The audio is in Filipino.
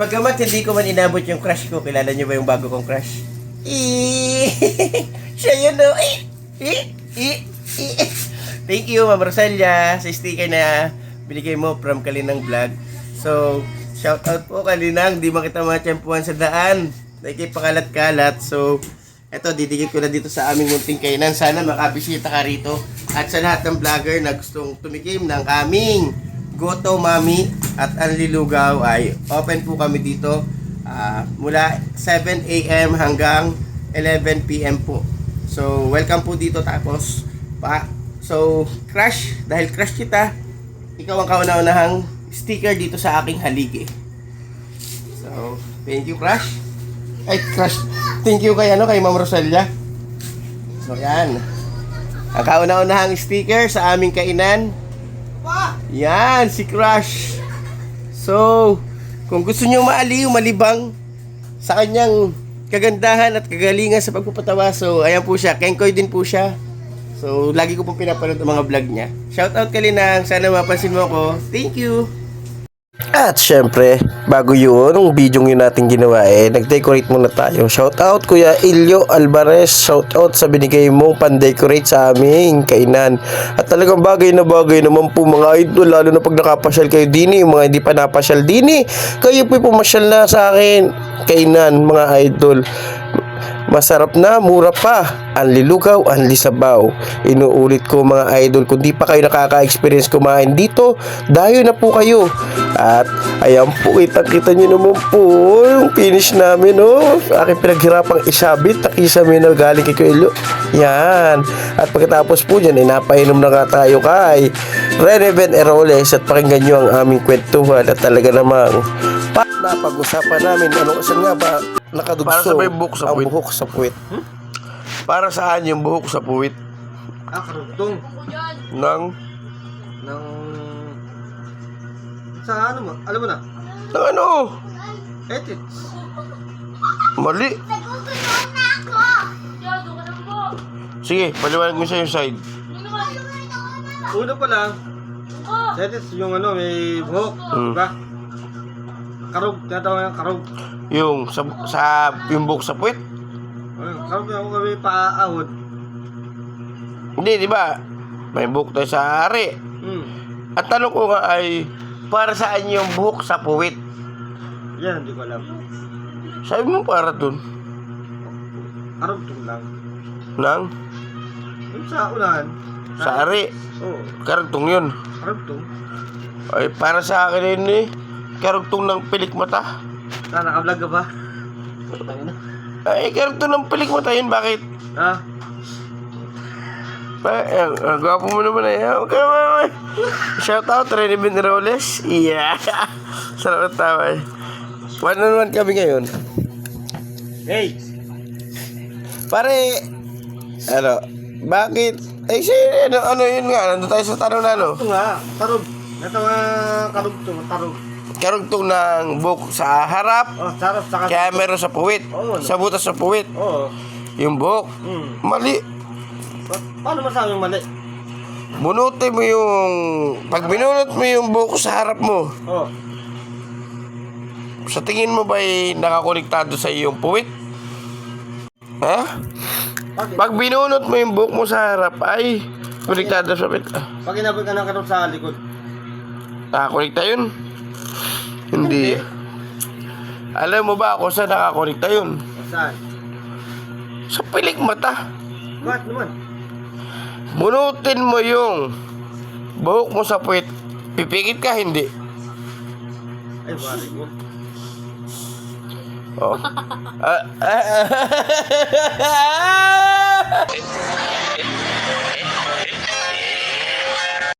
Pagkamat hindi ko man inabot yung crush ko, kilala niyo ba yung bago kong crush? Siya yun, no? Thank you, Ma'am Rosalia, sa sticker na binigay mo from Kalinang Vlog. So, shout out po Kalinang, di ba kita matsyempuhan sa daan? Dahil pakalat-kalat. So, eto, didikit ko na dito sa aming munting kainan. Sana makabisita ka rito. At sa lahat ng vlogger na gustong tumikim ng aming Goto Mami at Anlilugaw ay open po kami dito mula 7 a.m. hanggang 11 p.m. po. So, welcome po dito tapos so, crush, dahil crush kita, ikaw ang kauna-unahang sticker dito sa aking haligi. So, thank you crush. Ay, crush. Thank you kay Ma'am Rosalia. So, yan. Ang kauna-unahang sticker sa aming kainan. Yan, si Crush. So, kung gusto nyo maaliw, malibang sa kanyang kagandahan at kagalingan sa pagpapatawa, so, ayan po siya. Kengkoy din po siya. So, lagi ko pong pinapanood ang mga vlog niya. Shoutout Kalinang. Sana mapansin mo ako. Thank you. At syempre, bago yun, yung video yun natin ginawa nag-decorate muna tayo. Shoutout Kuya Ilyo Alvarez, shoutout sa binigay mong pan-decorate sa aming kainan. At talagang bagay na bagay naman po mga idol, lalo na pag nakapasyal kayo dini, yung mga hindi pa napasyal dini, kayo po pumasyal na sa akin kainan mga idol. Masarap na, mura pa, anlilugaw, anlisabaw. Inuulit ko mga idol, kung di pa kayo nakaka-experience kumain dito, dayo na po kayo. At ayan po, kita nyo naman po yung finish namin, aking pinaghirapang isabit, takisami na galing kay Kuya. Yan. At pagkatapos po dyan, napainom na nga tayo kay Rene Ben Eroles at pakinggan nyo ang aming kwentuhan at talaga namang napag-usapan namin saan nga ba nakadugso para sa buhok sa puwit. Buhok sa puwit. Para saan yung buhok sa puwit? Karugtong ng sa ano mo? Alam mo na? ng ano? Edits. Mali. Sige, paliwanag mo sa yung side. Una pa lang. Edits yung may buhok, diba? Karug, tinatawag yung karug. Yung sa yung buhok sa puwit? Karug yung kami paahod. Hindi, di ba? May buhok tayo sa ari. At tanong ko nga ay, para saan yung buhok sa puwit? Yan, hindi ko alam. Sabi mo para dun. Karugtong lang. Nang? Yung sa unahan. Sa ari. Oo. Karugtong yun. Karugtong. Ay, para sa akin yun karugtong ng pilik mata. Naka-vlog ka ba? Ay, karugtong ng pilik mata yun, bakit? Ha? Ang gwapo mo naman Okay, shout out, Rene Ben Eroles. Yeah. Salamat tawa One-on-one kami ngayon. Hey! Pare, bakit? Ay, ano yun nga, nandun tayo sa tanong na Ito nga, tarog. Ito nga, karugtong, tarog. karugtong ng buhok sa harap, Sarap sa kaya meron sa puwit. Sa butas sa puwit. Oo. Yung buhok. Mali. Paano masabi yung mali? Bunutin mo yung... Pag binunot mo yung buhok sa harap mo, Oo. sa tingin mo ba'y nakakonektado sa iyong puwit? Ha? Pag binunot mo yung buhok mo sa harap, ay konektado sa puwit. Pag inabot ka ng karog sa likod. Nakakonekta yun? Hindi. Alam mo ba kung saan nakakonekta yun? Saan? Sa pilik mata. Bakit naman? Bunutin mo yung buhok mo sa puwit. Pipikit ka, hindi. Ay, bari mo. Oh.